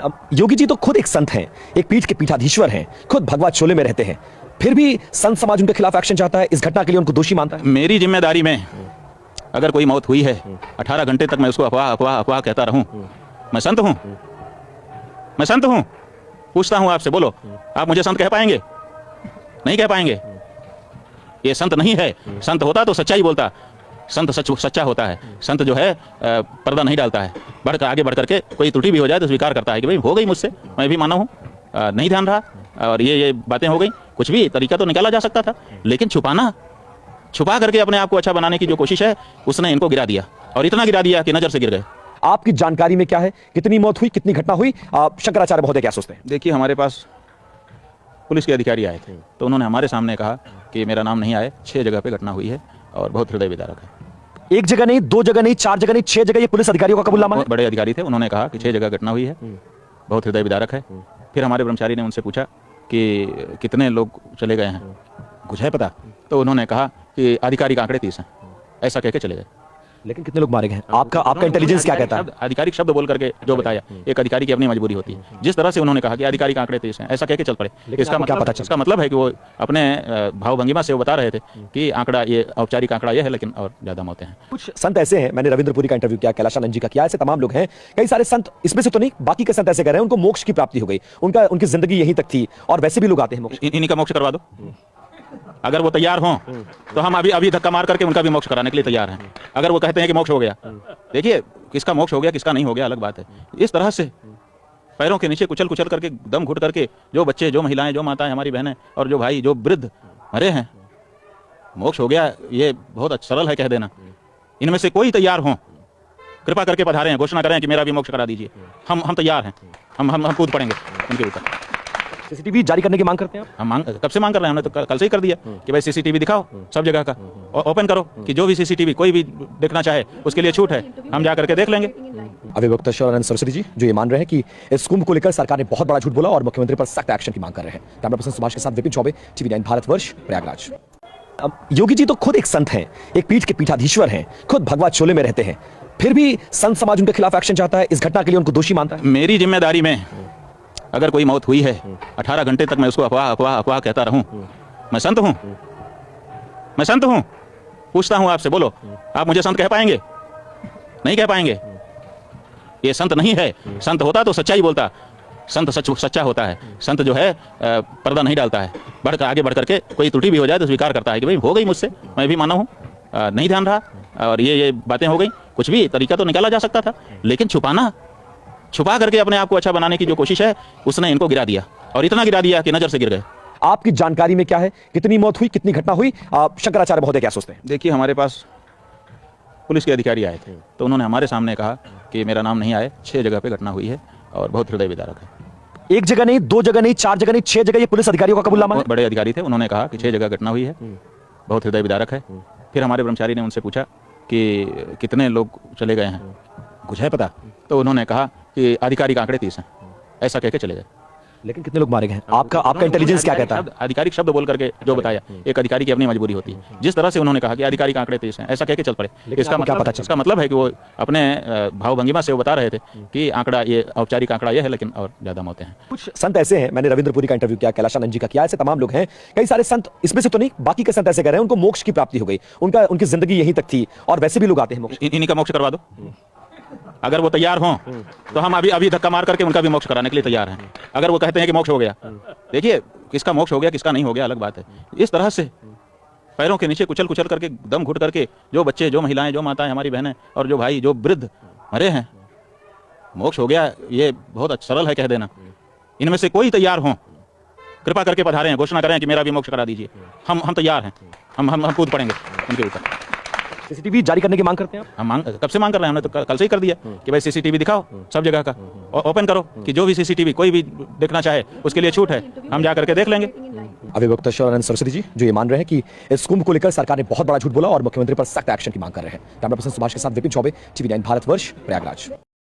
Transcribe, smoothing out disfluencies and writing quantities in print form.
अब योगी जी तो खुद एक संत हैं, एक पीठ के पीठाधीश्वर हैं, खुद भगवा चोले में रहते हैं, फिर भी संत समाज उनके खिलाफ एक्शन चाहता है, इस घटना के लिए उनको दोषी मानता है। मेरी जिम्मेदारी में अगर कोई मौत हुई है 18 घंटे तक मैं उसको अफवाह अफवाह अफवाह कहता रहूं, मैं संत हूं? मैं संत हूं? पूछता हूं आपसे, बोलो, आप मुझे संत कह पाएंगे? नहीं कह पाएंगे। ये संत नहीं है। संत होता तो सच्चाई बोलता। संत सच्चा होता है। संत जो है पर्दा नहीं डालता है, आगे बढ़ करके कोई त्रुटि भी हो जाए तो स्वीकार करता है कि भाई हो गई मुझसे, मैं भी माना हूँ, नहीं ध्यान रहा और ये बातें हो गई। कुछ भी तरीका तो निकाला जा सकता था, लेकिन छुपा करके अपने आप को अच्छा बनाने की जो कोशिश है उसने इनको गिरा दिया, और इतना गिरा दिया कि नजर से गिर गए। आपकी जानकारी में क्या है, कितनी मौत हुई, कितनी घटना हुई, शंकराचार्य महोदय क्या सोचते हैं? देखिए, हमारे पास पुलिस के अधिकारी आए थे तो उन्होंने हमारे सामने कहा कि मेरा नाम नहीं आए, 6 जगह पे घटना हुई है और बहुत हृदय विदारक है। 1 जगह नहीं, 2 जगह नहीं, 4 जगह नहीं, 6 जगह ये पुलिस अधिकारियों का कबूलनामा है। बड़े अधिकारी थे, उन्होंने कहा कि 6 जगह घटना हुई है, बहुत हृदय विदारक है। फिर हमारे ब्रह्मचारी ने उनसे पूछा कि कितने लोग चले गए हैं, कुछ है पता? तो उन्होंने कहा कि आधिकारिक आंकड़े 30 हैं, ऐसा कह के चले गए। लेकिन कितने लोग मारे गए हैं? आपका इंटेलिजेंस क्या कहता है? आधिकारिक शब्द बोल करके जो बताया, एक अधिकारी की अपनी मजबूरी होती है। जिस तरह से उन्होंने कहा कि आधिकारिक आंकड़े 30 हैं, ऐसा कह के चल पड़े। इसका मतलब है कि वो अपने भावभंगिमा से वो बता रहे थे कि आंकड़ा, ये औपचारिक आंकड़ा ये है, लेकिन और ज्यादा मौतें हैं। कुछ संत ऐसे हैं, मैंने रविंद्रपुरी का इंटरव्यू किया, कैलाशानंद जी का किया, ऐसे तमाम लोग हैं, कई सारे संत, इसमें से तो नहीं, बाकी के संत ऐसे कह रहे हैं उनको मोक्ष की प्राप्ति हो गई, उनकी जिंदगी यहीं तक थी, और वैसे भी लोग आते हैं मोक्ष। इन्हीं का मोक्ष करवा दो। अगर वो तैयार हों तो हम अभी धक्का मार करके उनका भी मोक्ष कराने के लिए तैयार हैं। अगर वो कहते हैं कि मोक्ष हो गया, देखिए किसका मोक्ष हो गया किसका नहीं हो गया अलग बात है। इस तरह से पैरों के नीचे कुचल करके, दम घुट करके जो बच्चे, जो महिलाएं, जो माताएं, हमारी बहनें और जो भाई, जो वृद्ध मरे हैं, मोक्ष हो गया, ये बहुत सरल है कह देना। इनमें से कोई तैयार हों, कृपा करके पधारें, घोषणा करें कि मेरा भी मोक्ष करा दीजिए। हम तैयार हैं, हम कूद पड़ेंगे उनके ऊपर। सीसीटीवी जारी करने की मांग करते हैं आप? हम कब से मांग कर रहे हैं, हमने तो कल से ही कर दिया कि भाई सीसीटीवी दिखाओ सब जगह का, ओपन करो कि जो भी सीसीटीवी कोई भी देखना चाहे उसके लिए छूट है, हम जा करके देख लेंगे। अभिवक्ता शरणानंद सरस्वती जी जो ये मान रहे हैं कि इस कुंभ को लेकर सरकार ने बहुत बड़ा झूठ बोला और मुख्यमंत्री पर सख्त एक्शन की मांग कर रहे हैं। कैमरा पर्सन सुभाष के साथ विपिन चौबे, TV9 भारतवर्ष, प्रयागराज। अब योगी जी तो खुद एक संत हैं, एक पीठ के पीठाधीश्वर हैं, खुद भगवा चोले में रहते हैं, फिर भी संत समाज उनके खिलाफ एक्शन चाहता है, इस घटना के लिए उनको दोषी मानता है। मेरी जिम्मेदारी में अगर कोई मौत हुई है 18 घंटे तक मैं उसको अफवाह अफवाह अफवाह कहता रहूं, मैं संत हूं? मैं संत हूं? पूछता हूं आपसे, बोलो, आप मुझे संत कह पाएंगे? नहीं कह पाएंगे। ये संत नहीं है। संत होता तो सच्चाई बोलता। संत सच्चा होता है। संत जो है पर्दा नहीं डालता है, आगे बढ़ करके कोई त्रुटि भी हो जाए तो स्वीकार करता है कि भाई हो गई मुझसे, मैं भी माना हूँ, नहीं ध्यान रहा और ये बातें हो गई। कुछ भी तरीका तो निकाला जा सकता था, लेकिन छुपा करके अपने आप को अच्छा बनाने की जो कोशिश है उसने इनको गिरा दिया, और इतना गिरा दिया कि नजर से गिर गए। आपकी जानकारी में क्या है, कितनी मौत हुई, कितनी घटना हुई, शंकराचार्य महोदय क्या सोचते हैं? देखिए, हमारे पास पुलिस के अधिकारी आए थे तो उन्होंने हमारे सामने कहा कि मेरा नाम नहीं आए, 6 जगह पे घटना हुई है और बहुत हृदय विदारक है। 1 जगह नहीं, 2 जगह नहीं, 4 जगह नहीं, 6 जगह ये पुलिस अधिकारियों का कबूलनामा है। बड़े अधिकारी थे, उन्होंने कहा कि 6 जगह घटना हुई है, बहुत हृदय विदारक है। फिर हमारे ब्रह्मचारी ने उनसे पूछा कि कितने लोग चले गए हैं, कुछ है पता? तो उन्होंने कहा कि आधिकारिक आंकड़े 30 हैं, ऐसा कह के चले गए। लेकिन कितने लोग मारे गए हैं? आपका इंटेलिजेंस क्या कहता है? आधिकारिक शब्द बोल करके जो बताया, एक अधिकारी की अपनी मजबूरी होती है। जिस तरह से उन्होंने कहा कि आधिकारिक आंकड़े 30 हैं, ऐसा कह के चल पड़े। इसका मतलब है कि वो अपने भावभंगिमा से वो बता रहे थे कि आंकड़ा, ये औपचारिक आंकड़ा ये है, लेकिन और ज्यादा मौतें हैं। कुछ संत ऐसे हैं, मैंने रविंद्रपुरी का इंटरव्यू किया, कैलाशानंद जी का किया, ऐसे तमाम लोग हैं, कई सारे संत, इसमें से तो नहीं, बाकी के संत ऐसे कह रहे हैं उनको मोक्ष की प्राप्ति हो गई, उनकी जिंदगी यहीं तक थी, और वैसे भी लोग आते हैं मोक्ष। इन्हीं का मोक्ष करवा दो। अगर वो तैयार हों तो हम अभी धक्का मार करके उनका भी मोक्ष कराने के लिए तैयार हैं। अगर वो कहते हैं कि मोक्ष हो गया, देखिए किसका मोक्ष हो गया किसका नहीं हो गया अलग बात है। इस तरह से पैरों के नीचे कुचल करके, दम घुट करके जो बच्चे, जो महिलाएं, जो माताएं, हमारी बहनें और जो भाई, जो वृद्ध मरे हैं, मोक्ष हो गया, ये बहुत सरल है कह देना। इनमें से कोई तैयार हों, कृपा करके पधारें, घोषणा करें कि मेरा भी मोक्ष करा दीजिए। हम तैयार हैं, हम कूद पड़ेंगे उनके ऊपर। सीसीटीवी जारी करने की मांग करते हैं आप? हम कब से मांग कर रहे हैं, हमने तो कल से ही कर दिया कि भाई सीसीटीवी दिखाओ सब जगह का, ओपन करो कि जो भी सीसीटीवी कोई भी देखना चाहे उसके लिए छूट है, हम जा करके देख लेंगे। अभिवक्ता शरणानंद सरस्वती जी जो ये मान रहे हैं कि इस कुंभ को लेकर सरकार ने बहुत बड़ा झूठ बोला और मुख्यमंत्री पर सख्त एक्शन की मांग कर रहे हैं। कैमरा पर्सन सुभाष के साथ विपिन चौबे, TV9 भारतवर्ष, प्रयागराज।